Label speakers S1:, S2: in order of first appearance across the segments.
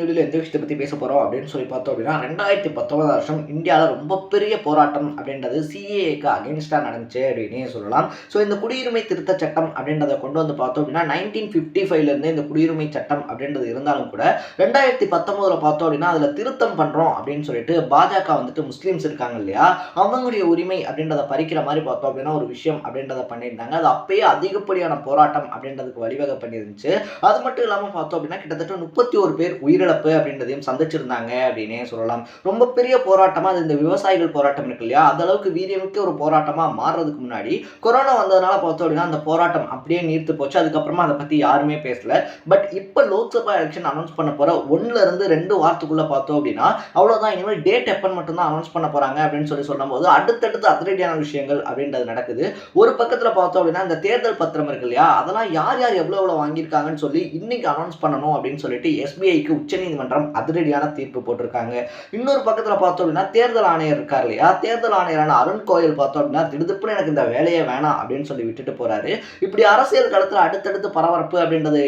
S1: வீடியோவில் எந்த விஷயத்தை பற்றி பேச போகிறோம் அப்படின்னு சொல்லி பார்த்தோம் அப்படின்னா 2019 வருஷம் இந்தியாவில் ரொம்ப பெரிய போராட்டம் அப்படின்றது சிஏஏக்கு அகேன்ஸ்டாக நடந்துச்சு அப்படின்னே சொல்லலாம். ஸோ இந்த குடியுரிமை திருத்த சட்டம் அப்படின்றத கொண்டு வந்து பார்த்தோம் அப்படின்னா 1955லேருந்து இந்த குடியுரிமை சட்டம் அப்படின்றது இருந்தாலும் கூட 2019 பார்த்தோம் அப்படின்னா அதில் திருத்தம் பண்ணுறோம் அப்படின்னு சொல்லிட்டு பாஜக வந்துட்டு முஸ்லீம்ஸ் இருக்காங்க இல்லையா, அவங்களுடைய உரிமை அப்படின்றத பறிக்கிற மாதிரி பார்த்தோம் அப்படின்னா ஒரு விஷயம் அப்படின்றத பண்ணியிருந்தாங்க. அது அப்பயே அதிகப்படியான போராட்டம் அப்படின்றதுக்கு வழிவகை பண்ணியிருந்துச்சு. அது மட்டும் இல்லாமல் பார்த்தோம் அப்படின்னா கிட்டத்தட்ட 31 பேர் உயிரிழப்பு அப்படின்றதையும் சந்திச்சிருந்தாங்க அப்படின்னே சொல்லலாம். ரொம்ப பெரிய போராட்டமா அது இந்த விவசாயிகள் போராட்டம் இருக்கு இல்லையா, அந்த அளவுக்கு வீரியமிக்க ஒரு போராட்டமா மாறுறதுக்கு முன்னாடி கொரோனா வந்ததுனால பார்த்தோம் அப்படின்னா அந்த போராட்டம் அப்படியே நீர்த்து போச்சு. அதுக்கப்புறமா அதை பத்தி யாருமே பேசல. பட் இப்போ லோக்சபா எலெக்ஷன் அனௌன்ஸ் பண்ண போற 1ல இருந்து 2 வாரத்துக்குள்ள பார்த்தோம் அப்படின்னா அவ்வளவுதான், இனிமேல் டேட் எப்பன்னு மட்டும் தான் அனௌன்ஸ் பண்ண போறாங்க அப்படின்னு சொல்லும் போது அடுத்தடுத்து அதிரடியான விஷயங்கள் அப்படின்றது நடக்குது. ஒரு பக்கத்துல பார்த்தோம் அப்படின்னா இந்த தேர்தல் பத்திரம் இருக்கு இல்லையா, அதெல்லாம் யார் யார் எவ்வளவு வாங்கியிருக்காங்கன்னு சொல்லி இன்னைக்கு அனௌன்ஸ் பண்ணணும் அப்படின்னு சொல்லிட்டு எஸ்பிஐக்கு உச்சநீதிமன்றம் அதிரடியான தீர்ப்பு போட்டிருக்காங்க. இன்னொரு பக்கத்துல பார்த்தோம் அப்படின்னா தேர்தல் ஆணையர் இருக்கார் இல்லையா, தேர்தல் ஆணையரான அருண் கோயல் பார்த்தோம் அப்படின்னா திடுதிப்புன்னு எனக்கு இந்த வேலையே வேணாம் அப்படின்னு சொல்லி விட்டுட்டு போறாரு. இப்படி அரசியல் களத்துல அடுத்தடுத்து பரபரப்பு அப்படின்றது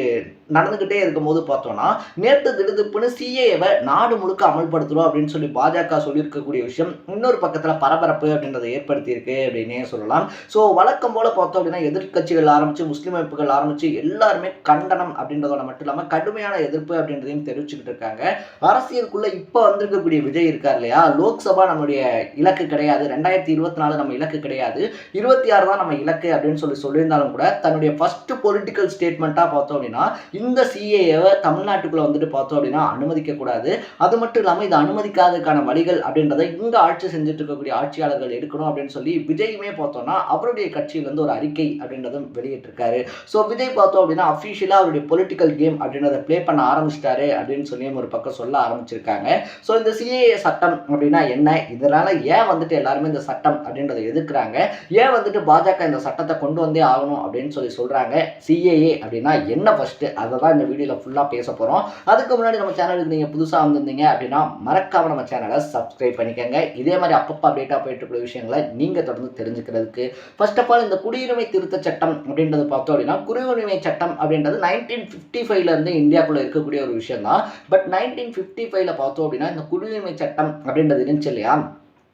S1: நடந்துகிட்டே இருக்கும்போது பார்த்தோம்னா நேற்று திடுதிப்புன்னு சிஏவை நாடு முழுக்க அமல்படுத்துறோம் அப்படின்னு சொல்லி பாஜக சொல்லியிருக்கக்கூடிய விஷயம் இன்னொரு பக்கத்துல பரபரப்பு அப்படின்றத ஏற்படுத்தி இருக்கு அப்படின்னே சொல்லலாம். ஸோ வழக்கம் போல பார்த்தோம் அப்படின்னா எதிர்கட்சிகள் ஆரம்பிச்சு முஸ்லீம் அமைப்புகள் ஆரம்பிச்சு எல்லாருமே கண்டனம் அப்படின்றதோட மட்டும் இல்லாம கடுமையான எதிர்ப்பு அப்படின்றதையும் தெரிவிச்சுக்கிட்டு இருக்காங்க. அரசியலுக்குள்ள இப்ப வந்திருக்கக்கூடிய விஜய் இருக்கார் இல்லையா, லோக்சபா நம்மளுடைய இலக்கு கிடையாது, 2024 நம்ம இலக்கு கிடையாது, 26 தான் நம்ம இலக்கு அப்படின்னு சொல்லியிருந்தாலும் கூட தன்னுடைய ஃபர்ஸ்ட் பொலிட்டிக்கல் ஸ்டேட்மெண்ட்டா பார்த்தோம் அப்படின்னா இந்த சிஏஏவை தமிழ்நாட்டுக்குள்ள வந்துட்டு பார்த்தோம் அப்படின்னா அனுமதிக்க கூடாது, அது மட்டும் இல்லாமல் இது அனுமதிக்காததுக்கான வழிகள் அப்படின்றத இங்க ஆட்சி செஞ்சுட்டு இருக்கக்கூடிய ஆட்சியாளர்கள் எடுக்கணும் அப்படின்னு சொல்லி விஜயுமே பார்த்தோம்னா அவருடைய கட்சியிலிருந்து ஒரு அறிக்கை அப்படின்றதும் வெளியிட்டிருக்காரு. ஸோ விஜய் பார்த்தோம் அப்படின்னா அஃபிஷியலாக அவருடைய பொலிட்டிக்கல் கேம் அப்படின்றத ப்ளே பண்ண ஆரம்பிச்சிட்டாரு அப்படின்னு சொல்லி ஒரு பக்கம் சொல்ல ஆரம்பிச்சிருக்காங்க. ஸோ இந்த சிஏஏ சட்டம் அப்படின்னா என்ன, இதனால ஏன் வந்துட்டு எல்லாருமே இந்த சட்டம் அப்படின்றத எதிர்க்கிறாங்க, ஏன் வந்துட்டு பாஜக இந்த சட்டத்தை கொண்டு வந்தே ஆகணும் அப்படின்னு சொல்றாங்க, சிஏஏ அப்படின்னா என்ன ஃபர்ஸ்ட் அதை தான் இந்த வீடியோவில் ஃபுல்லாக பேச போகிறோம். அதுக்கு முன்னாடி நம்ம சேனலுக்கு நீங்கள் புதுசாக வந்திருந்தீங்க அப்படின்னா மறக்காம நம்ம சேனலை சப்ஸ்கிரைப் பண்ணிக்கோங்க. இதே மாதிரி அப்பப்போ அப்டேட்டாக போயிட்டு இருக்கிற விஷயங்களை நீங்கள் தொடர்ந்து தெரிஞ்சுக்கிறதுக்கு. ஃபர்ஸ்ட் ஆஃப் ஆல் இந்த குடியுரிமை திருத்த சட்டம் அப்படின்றது பார்த்தோம் அப்படின்னா குடியுரிமை சட்டம் அப்படின்றது 1955லேருந்து இந்தியாவுக்குள்ளே இருக்கக்கூடிய ஒரு விஷயம் தான். பட் 1955ல் பார்த்தோம் அப்படின்னா இந்த குடியுரிமை சட்டம் அப்படின்றது இருந்துச்சு இல்லையா,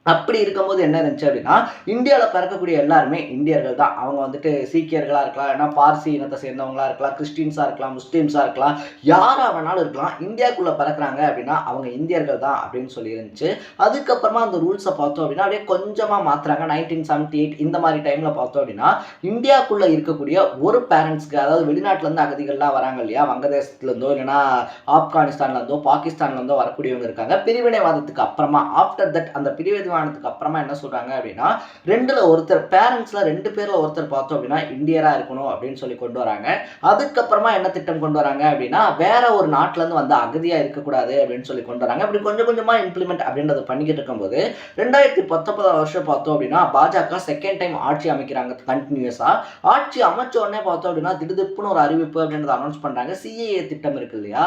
S1: அப்படி இருக்கும்போது என்ன இருந்துச்சு அப்படின்னா இந்தியாவில் பிறக்கக்கூடிய எல்லாருமே இந்தியர்கள் தான். அவங்க வந்துட்டு சீக்கியர்களாக இருக்கலாம், ஏன்னா பார்சி இனத்தை சேர்ந்தவங்களா இருக்கலாம், கிறிஸ்டின்ஸாக இருக்கலாம், முஸ்லீம்ஸாக இருக்கலாம், யாராக வேணாலும் இருக்கலாம், இந்தியாவுக்குள்ளே பிறக்கிறாங்க அப்படின்னா அவங்க இந்தியர்கள் தான் அப்படின்னு சொல்லி இருந்துச்சு. அதுக்கப்புறமா அந்த ரூல்ஸை பார்த்தோம் அப்படின்னா அப்படியே கொஞ்சமாக மாற்றுறாங்க. 1978 இந்த மாதிரி டைமில் பார்த்தோம் அப்படின்னா இந்தியாவுக்குள்ளே இருக்கக்கூடிய ஒரு பேரண்ட்ஸ்க்கு, அதாவது வெளிநாட்டிலேருந்து அகதிகள்லாம் வராங்க இல்லையா, வங்கதேசத்துலேருந்தோ இல்லைன்னா ஆப்கானிஸ்தான்லேருந்தோ பாகிஸ்தான்லேருந்தோ வரக்கூடியவங்க இருக்காங்க. பிரிவினைவாதத்துக்கு அப்புறமா ஆஃப்டர் தட் அந்த பிரிவினைவாதத்துக்கு அப்புறமா என்ன சொல்றாங்க அப்படின்னா ரெண்டுல ஒருத்தர், பேரண்ட்ஸ்ல 2 பேர்ல ஒருத்தர் பார்த்தோம் அப்படின்னா இந்தியரா இருக்கணும் அப்படின்னு சொல்லி கொண்டு வராங்க. அதுக்கப்புறமா என்ன திட்டம் கொண்டு வராங்க அப்படின்னா வேற ஒரு நாட்டுல இருந்து வந்து அகதியா இருக்கக்கூடாது அப்படின்னு சொல்லி கொண்டு வராங்க. அப்படி கொஞ்சம் கொஞ்சமா இம்ப்ளிமெண்ட் அப்படின்றத பண்ணிக்கிட்டு இருக்கும்போது 2019 வருஷம் பார்த்தோம் அப்படின்னா பாஜக செகண்ட் டைம் ஆட்சி அமைக்கிறாங்க. கண்டினியூஸா ஆட்சி அமைச்ச உடனே பார்த்தோம் அப்படின்னா திடுதிப்புன்னு ஒரு அறிவிப்பு அப்படின்றத அனௌன்ஸ் பண்றாங்க. சிஏஏ திட்டம் இருக்கு இல்லையா,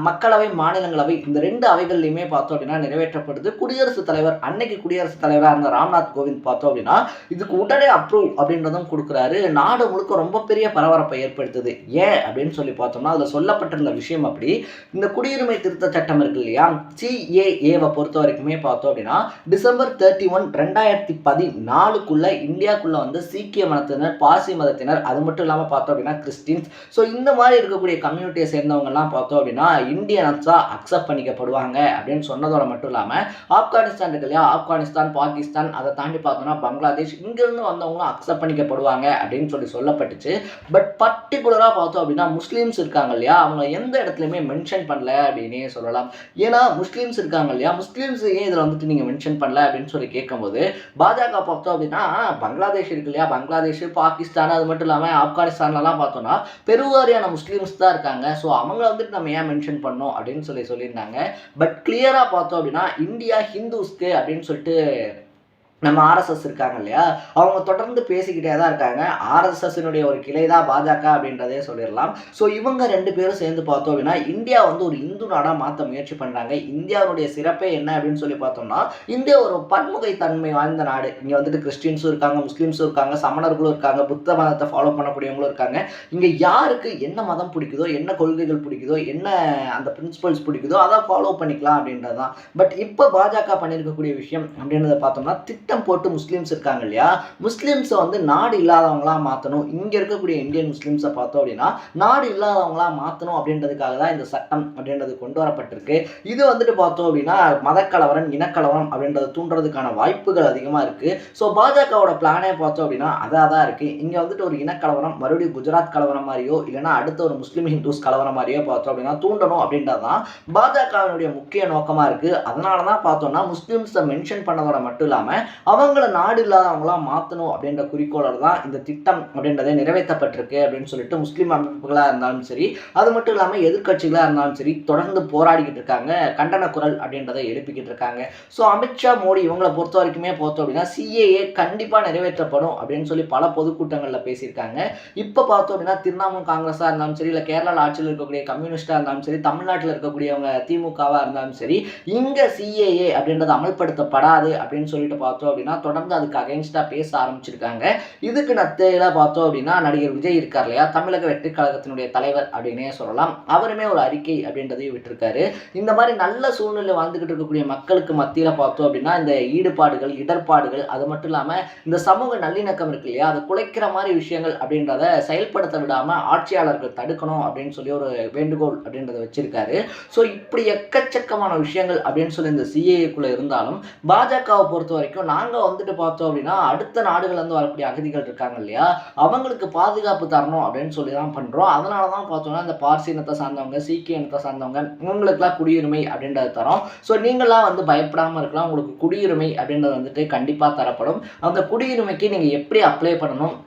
S1: மக்களவை மாநிலங்களவை இந்த 2 அவைகள்லையுமே பார்த்தோம் அப்படின்னா நிறைவேற்றப்படுது. குடியரசுத் தலைவர் அன்னைக்கு குடியரசுத் தலைவராக இருந்த ராம்நாத் கோவிந்த் பார்த்தோம் அப்படின்னா இதுக்கு உடனே அப்ரூவ் அப்படின்றதும் கொடுக்குறாரு. நாடு முழுக்க ரொம்ப பெரிய பரபரப்பை ஏற்படுத்துது. ஏன் அப்படின்னு சொல்லி பார்த்தோம்னா அதில் சொல்லப்பட்டிருந்த விஷயம் அப்படி, இந்த குடியுரிமை திருத்த சட்டம் இருக்கு இல்லையா, சிஏஏவை பொறுத்த வரைக்குமே பார்த்தோம் அப்படின்னா டிசம்பர் 31, 2014க்குள்ள இந்தியாவுக்குள்ள வந்து சீக்கிய மதத்தினர், பார்சி மதத்தினர், அது மட்டும் இல்லாமல் பார்த்தோம் அப்படின்னா கிறிஸ்டின்ஸ், ஸோ இந்த மாதிரி இருக்கக்கூடிய கம்யூனிட்டியை சேர்ந்தவங்கலாம் பார்த்தோம் அப்படின்னா இந்தியன்ஸாக அக்செப்ட் பண்ணிக்கப்படுவாங்க அப்படின்னு சொன்னதோட மட்டும் இல்லாமல் ஆப்கானிஸ்தான் இருக்கு இல்லையா, ஆப்கானிஸ்தான், பாகிஸ்தான், அதை தாண்டி பார்த்தோம்னா பங்களாதேஷ், இங்கிருந்து வந்தவங்களும் அக்செப்ட் பண்ணிக்கப்படுவாங்க அப்படின்னு சொல்லப்பட்டுச்சு. பட் பர்டிகுலராக பார்த்தோம் அப்படின்னா முஸ்லீம்ஸ் இருக்காங்க இல்லையா, அவங்க எந்த இடத்துலையுமே மென்ஷன் பண்ணல அப்படின்னே சொல்லலாம். ஏன்னா முஸ்லீம்ஸ் இருக்காங்க இல்லையா, முஸ்லீம்ஸ் ஏன் இதில் வந்துட்டு நீங்கள் மென்ஷன் பண்ணல அப்படின்னு சொல்லி கேட்கும்போது பாஜக பார்த்தோம் அப்படின்னா பங்களாதேஷ் இருக்கு இல்லையா, பங்களாதேஷ், பாகிஸ்தான், அது மட்டும் இல்லாமல் ஆப்கானிஸ்தான்லாம் பார்த்தோம்னா பெருவாரியான முஸ்லீம்ஸ் தான் இருக்காங்க. ஸோ அவங்கள வந்துட்டு நம்ம ஏன் மென்ஷன் பண்ணோம் அப்படின்னு சொல்லியிருந்தாங்க. பட் கிளியராக பார்த்தோம் அப்படின்னா இந்தியா ஹிந்துஸ்க்கு அப்படின்னு சொல்லிட்டு நம்ம ஆர்எஸ்எஸ் இருக்காங்க இல்லையா, அவங்க தொடர்ந்து பேசிக்கிட்டே தான் இருக்காங்க. ஆர்எஸ்எஸ்ஸினுடைய ஒரு கிளை தான் பாஜக அப்படின்றதே சொல்லிடலாம். ஸோ இவங்க 2 பேரும் சேர்ந்து பார்த்தோம் அப்படின்னா, இந்தியா வந்து ஒரு இந்து நாடா மாத்த முயற்சி பண்றாங்க. இந்தியாவுடைய சிறப்பே என்ன அப்படின்னு சொல்லி பார்த்தோம்னா, இந்தியா ஒரு பன்முகைத்தன்மை வாய்ந்த நாடு. இங்க வந்துட்டு கிறிஸ்டியன்ஸும் இருக்காங்க, முஸ்லீம்ஸும் இருக்காங்க, சமணர்களும் இருக்காங்க, புத்த மதத்தை ஃபாலோ பண்ணக்கூடியவங்களும் இருக்காங்க. இங்க யாருக்கு என்ன மதம் பிடிக்குதோ, என்ன கொள்கைகள் பிடிக்குதோ, என்ன அந்த பிரின்சிபல்ஸ் பிடிக்குதோ அதை ஃபாலோ பண்ணிக்கலாம் அப்படின்றது தான். பட் இப்போ பாஜக பண்ணியிருக்கக்கூடிய விஷயம் அப்படின்றத பார்த்தோம்னா, திட்டம் போட்டு முஸ்லீம்ஸ் இருக்காங்க இல்லையா, முஸ்லீம்ஸை வந்து நாடு இல்லாதவங்களா மாற்றணும். இங்கே இருக்கக்கூடிய இந்தியன் முஸ்லீம்ஸை பார்த்தோம் அப்படின்னா நாடு இல்லாதவங்களா மாற்றணும் அப்படின்றதுக்காக தான் இந்த சட்டம் அப்படின்றது கொண்டு வரப்பட்டிருக்கு. இது வந்துட்டு பார்த்தோம் அப்படின்னா மதக்கலவரம், இனக்கலவரம் அப்படின்றத தூண்டுறதுக்கான வாய்ப்புகள் அதிகமாக இருக்குது. ஸோ பாஜகவோட பிளானே பார்த்தோம் அப்படின்னா அதாக தான் இருக்குது. இங்கே வந்துட்டு ஒரு இனக்கலவரம், மறுபடியும் குஜராத் கலவரம் மாதிரியோ இல்லைனா அடுத்த ஒரு முஸ்லீம் ஹிந்துஸ் கலவரம் மாதிரியோ பார்த்தோம் அப்படின்னா தூண்டணும் அப்படின்றது தான் பாஜகவினுடைய முக்கிய நோக்கமாக இருக்குது. அதனால தான் பார்த்தோம்னா முஸ்லீம்ஸை மென்ஷன் பண்ணதோட மட்டும் இல்லாமல் அவங்கள நாடு இல்லாதவங்களா மாற்றணும் அப்படின்ற குறிக்கோளோட தான் இந்த திட்டம் அப்படின்றதே நிறைவேற்றப்பட்டிருக்கு அப்படின்னு சொல்லிட்டு முஸ்லீம் அமைப்புகளாக இருந்தாலும் சரி, அது மட்டும் இல்லாமல் எதிர்கட்சிகளாக இருந்தாலும் சரி தொடர்ந்து போராடிக்கிட்டு இருக்காங்க, கண்டன குரல் அப்படின்றத எழுப்பிக்கிட்டு இருக்காங்க. ஸோ அமித்ஷா, மோடி இவங்களை பொறுத்த வரைக்குமே பார்த்தோம் அப்படின்னா சிஏஏ கண்டிப்பாக நிறைவேற்றப்படும் அப்படின்னு சொல்லி பல பொதுக்கூட்டங்களில் பேசியிருக்காங்க. இப்போ பார்த்தோம் அப்படின்னா திரிணாமுல் காங்கிரஸாக இருந்தாலும் சரி, இல்லை கேரளாவில் ஆட்சியில் இருக்கக்கூடிய கம்யூனிஸ்டாக இருந்தாலும் சரி, தமிழ்நாட்டில் இருக்கக்கூடியவங்க திமுகவாக இருந்தாலும் சரி, இங்கே சிஏஏ அப்படின்றது அமல்படுத்தப்படாது அப்படின்னு சொல்லிட்டு பார்த்தோம் அப்படின்னா தொடர்ந்து அதுக்கு அகைன்ஸ்டாக பேச ஆரம்பிச்சிருக்காங்க. இதுக்கு நத்தையில பார்த்தோம் அப்படின்னா நடிகர் விஜய் இருக்கார் இல்லையா, தமிழக வெற்றி கழகத்தினுடைய தலைவர் அப்படின்னே சொல்லலாம், அவருமே ஒரு அறிக்கை அப்படின்றதையும் விட்டுருக்காரு. இந்த மாதிரி நல்ல சூழ்நிலை வாழ்ந்துகிட்டு இருக்கக்கூடிய மக்களுக்கு மத்தியில் பார்த்தோம் அப்படின்னா இந்த ஈடுபாடுகள், இடர்பாடுகள், அது மட்டும் இல்லாமல் இந்த சமூக நல்லிணக்கம் இருக்கு இல்லையா, அதை குலைக்கிற மாதிரி விஷயங்கள் அப்படின்றத செயல்படுத்த விடாமல் ஆட்சியாளர்கள் தடுக்கணும் அப்படின்னு சொல்லி ஒரு வேண்டுகோள் அப்படின்றத வச்சிருக்காரு. ஸோ இப்படி எக்கச்சக்கமான விஷயங்கள் அப்படின்னு சொல்லி இந்த சிஏஏக்குள்ளே இருந்தாலும் பாஜகவை பொறுத்த வரைக்கும் நாங்கள் வந்துட்டு பார்த்தோம் அப்படின்னா அடுத்த நாடுகள்லேருந்து வரக்கூடிய அகதிகள் இருக்காங்க இல்லையா, அவங்களுக்கு பாதுகாப்பு தரணும் அப்படின்னு சொல்லி தான் பண்ணுறோம். அதனால தான் பார்த்தோம்னா இந்த பார்சி இனத்தை சார்ந்தவங்க, சீக்கிய இனத்தை சார்ந்தவங்க இவங்களுக்குலாம் குடியுரிமை அப்படின்றத தரோம். ஸோ நீங்களாம் வந்து பயப்படாமல் இருக்கலாம், உங்களுக்கு குடியுரிமை அப்படின்றது வந்துட்டு கண்டிப்பாக தரப்படும். அந்த குடியுரிமைக்கு நீங்கள் எப்படி அப்ளை பண்ணணும்,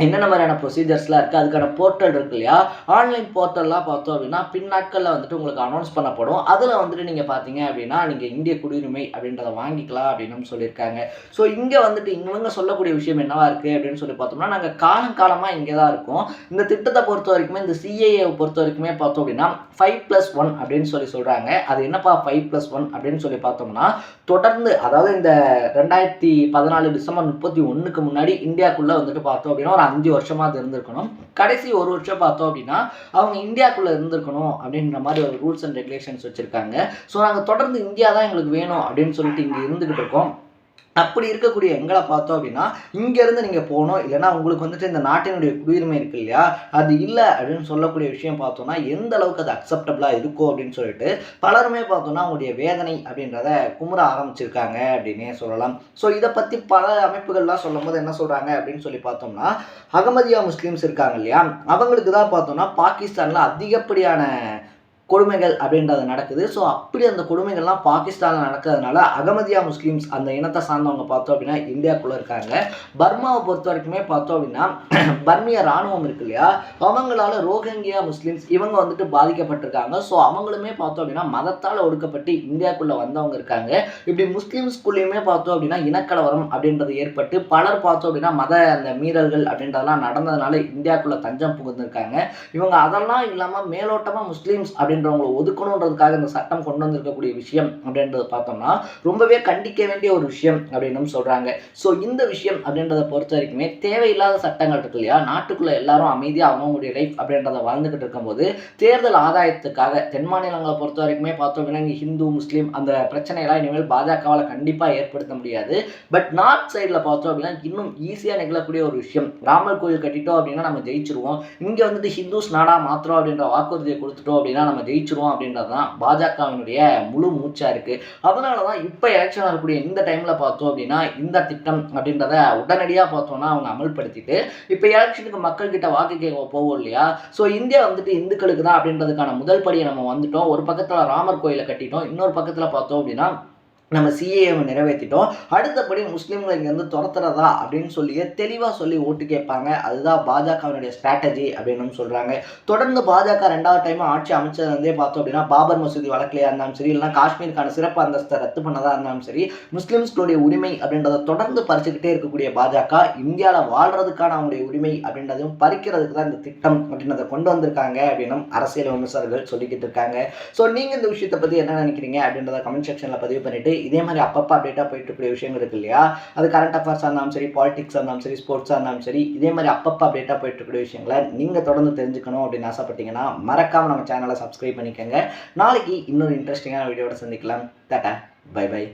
S1: என்னென்ன மாதிரியான ப்ரொசீஜர்ஸ்லாம் இருக்குது, அதுக்கான போர்ட்டல் இருக்கு இல்லையா, ஆன்லைன் போர்ட்டல்லாம் பார்த்தோம் அப்படின்னா பின்னாட்களில் வந்துட்டு உங்களுக்கு அனௌன்ஸ் பண்ணப்படும். அதில் வந்துட்டு நீங்கள் பார்த்தீங்க அப்படின்னா நீங்கள் இந்திய குடியுரிமை அப்படின்றத வாங்கிக்கலாம் அப்படின்னு சொல்லியிருக்காங்க. ஸோ இங்கே வந்துட்டு இவங்க சொல்லக்கூடிய விஷயம் என்னவா இருக்குது அப்படின்னு சொல்லி பார்த்தோம்னா, நாங்கள் காலங்காலமாக இங்கே தான் இருக்கோம். இந்த திட்டத்தை பொறுத்த வரைக்குமே, இந்த சிஏஏவை பொறுத்த வரைக்குமே பார்த்தோம் அப்படின்னா 5+1 அப்படின்னு சொல்கிறாங்க. அது என்னப்பா 5+1 அப்படின்னு சொல்லி பார்த்தோம்னா, தொடர்ந்து அதாவது இந்த 2014 டிசம்பர் 31க்கு முன்னாடி இந்தியாவுக்குள்ளே வந்துட்டு பார்த்தோம் அப்படின்னா ஒரு 5 வருஷமா அது இருந்திருக்கணும். கடைசி 1 வருஷம் பார்த்தோம் அப்படின்னா அவங்க இந்தியாக்குள்ளே இருந்திருக்கணும் அப்படின்ற மாதிரி ஒரு ரூல்ஸ் அண்ட் ரெகுலேஷன்ஸ் வச்சுருக்காங்க. ஸோ நாங்கள் தொடர்ந்து இந்தியா தான் எங்களுக்கு வேணும் அப்படின்னு சொல்லிட்டு இங்கே இருந்துக்கிட்டு இருக்கோம். அப்படி இருக்கக்கூடிய எங்களை பார்த்தோம் அப்படின்னா இங்கேருந்து நீங்கள் போகணும், இல்லைனா உங்களுக்கு வந்துட்டு இந்த நாட்டினுடைய குடியுரிமை இருக்கு இல்லையா, அது இல்லை அப்படின்னு சொல்லக்கூடிய விஷயம் பார்த்தோம்னா எந்த அளவுக்கு அது அக்செப்டபிளாக இருக்கும் அப்படின்னு சொல்லிட்டு பலருமே பார்த்தோம்னா அவங்களுடைய வேதனை அப்படின்றத குமுற ஆரம்பிச்சிருக்காங்க அப்படின்னே சொல்லலாம். ஸோ இதை பற்றி பல அமைப்புகள்லாம் சொல்லும் போது என்ன சொல்கிறாங்க அப்படின்னு சொல்லி பார்த்தோம்னா, அகமதியா முஸ்லீம்ஸ் இருக்காங்க இல்லையா, அவங்களுக்கு தான் பார்த்தோம்னா பாகிஸ்தானில் அதிகப்படியான கொடுமைகள் அப்படின்றது நடக்குது. ஸோ அப்படி அந்த கொடுமைகள்லாம் பாகிஸ்தானில் நடக்கிறதுனால அகமதியா முஸ்லீம்ஸ் அந்த இனத்தை சார்ந்தவங்க பார்த்தோம் அப்படின்னா இந்தியாவுக்குள்ளே இருக்காங்க. பர்மாவை பொறுத்த வரைக்குமே பார்த்தோம் அப்படின்னா பர்மிய இராணுவம் இருக்கு இல்லையா, அவங்களால ரோஹிங்கியா முஸ்லீம்ஸ் இவங்க வந்துட்டு பாதிக்கப்பட்டிருக்காங்க. ஸோ அவங்களுமே பார்த்தோம் அப்படின்னா மதத்தால் ஒடுக்கப்பட்டு இந்தியாவுக்குள்ளே வந்தவங்க இருக்காங்க. இப்படி முஸ்லீம்ஸ்குள்ளேயுமே பார்த்தோம் அப்படின்னா இனக்கலவரம் அப்படின்றது ஏற்பட்டு பலர் பார்த்தோம் அப்படின்னா மத அந்த மீறல்கள் அப்படின்றதெல்லாம் நடந்ததுனால இந்தியாவுக்குள்ளே தஞ்சம் புகுந்திருக்காங்க. இவங்க அதெல்லாம் இல்லாமல் மேலோட்டமாக முஸ்லீம்ஸ் அப்படின்றவங்களை ஒதுக்கணுன்றதுக்காக இந்த சட்டம் கொண்டு வந்திருக்கக்கூடிய விஷயம் அப்படின்றத பார்த்தோம்னா ரொம்பவே கண்டிக்க வேண்டிய ஒரு விஷயம் அப்படின்னு சொல்கிறாங்க. ஸோ இந்த விஷயம் அப்படின்றத பொறுத்த வரைக்குமே தேவையில்லாத சட்டங்கள் இருக்கு இல்லையா, நாட்டுக்குள்ளே எல்லாரும் அமைதியாக அவங்களுடைய லைஃப் அப்படின்றத வாழ்ந்துக்கிட்டு இருக்கும்போது தேர்தல் ஆதாயத்துக்காக தென் மாநிலங்களை பொறுத்த வரைக்குமே பார்த்தோம் அப்படின்னா இங்கே ஹிந்து முஸ்லீம் அந்த பிரச்சனையெல்லாம் இனிமேல் பாஜகவால் கண்டிப்பாக ஏற்படுத்த முடியாது. பட் நார்த் சைடில் பார்த்தோம் அப்படின்னா இன்னும் ஈஸியாக நிகழக்கூடிய ஒரு விஷயம், ராமர் கோயில் கட்டிட்டோம் அப்படின்னா நம்ம ஜெயிச்சிருவோம், இங்கே வந்துட்டு ஹிந்துஸ் நாடாக மாத்திரம் அப்படின்ற வாக்குறுதியை கொடுத்துட்டோம் அப்படின்னா நம்ம ஜெயிச்சிருவோம் அப்படின்றது தான் பாஜகவினுடைய முழு மூச்சாக இருக்குது. அதனால தான் இப்போ எலெக்ஷன் வரக்கூடிய இந்த டைமில் பார்த்தோம் அப்படின்னா இந்த திட்டம் அப்படின்றத உடனடியாக பார்த்தோம்னா அவங்க அமல்படுத்திட்டு இப்போ எலெக்ஷனுக்கு மக்கள்கிட்ட வாக்கு கேட்க போவோம் இல்லையா. ஸோ இந்தியா வந்துட்டு இந்துக்களுக்கு தான் அப்படின்றதுக்கான முதல் படியை நம்ம வந்துட்டோம். ஒரு பக்கத்தில் ராமர் கோயிலை கட்டிட்டோம், இன்னொரு பக்கத்தில் பார்த்தோம் அப்படின்னா நம்ம சிஏஏவை நிறைவேற்றிட்டோம், அடுத்தபடி முஸ்லீம்களை இங்கேருந்து துரத்துறதா அப்படின்னு சொல்லியே தெளிவாக சொல்லி ஓட்டு கேட்பாங்க. அதுதான் பாஜகவினுடைய ஸ்ட்ராட்டஜி அப்படின்னு சொல்கிறாங்க. தொடர்ந்து பாஜக 2வது டைம் ஆட்சி அமைச்சதுலேருந்தே பார்த்தோம் அப்படின்னா பாபர் மசூதி வழக்கிலையாக இருந்தாலும் சரி, இல்லைனா காஷ்மீருக்கான சிறப்பு அந்தஸ்தை ரத்து பண்ணதாக இருந்தாலும் சரி, முஸ்லீம்ஸ்களுடைய உரிமை அப்படின்றத தொடர்ந்து பறிச்சுக்கிட்டே இருக்கக்கூடிய பாஜக இந்தியாவில் வாழ்றதுக்கான அவங்களுடைய உரிமை அப்படின்றதையும் பறிக்கிறதுக்கு தான் இந்த திட்டம் அப்படின்றத கொண்டு வந்திருக்காங்க அப்படின்னும் அரசியல் விமர்சகர்கள் சொல்லிக்கிட்டு இருக்காங்க. ஸோ நீங்கள் இந்த விஷயத்தை பற்றி என்ன நினைக்கிறீங்க அப்படின்றத கமெண்ட் செக்ஷனில் பதிவு பண்ணிவிட்டு, இதே மாதிரி அப்பப்போ அப்டேட்டாக போயிட்டு இருக்கக்கூடிய விஷயங்கள் இருக்கு இல்லையா, அது கரண்ட் அஃபேர்ஸாக இருந்தாலும் சரி, பாலிடிக்ஸாக இருந்தாலும் சரி, ஸ்போர்ட்ஸாக இருந்தாலும் சரி, இதே மாதிரி அப்பப்போ அப்டேட்டாக போயிட்டு இருக்கக்கூடிய விஷயங்களை நீங்கள் தொடர்ந்து தெரிஞ்சுக்கணும் அப்படின்னு ஆசைப்பட்டீங்கன்னா மறக்காமல் நம்ம சேனலை சப்ஸ்கிரைப் பண்ணிக்கோங்க. நாளைக்கு இன்னொரு இன்ட்ரெஸ்டிங்கான வீடியோட சந்திக்கலாம். Tata, bye by.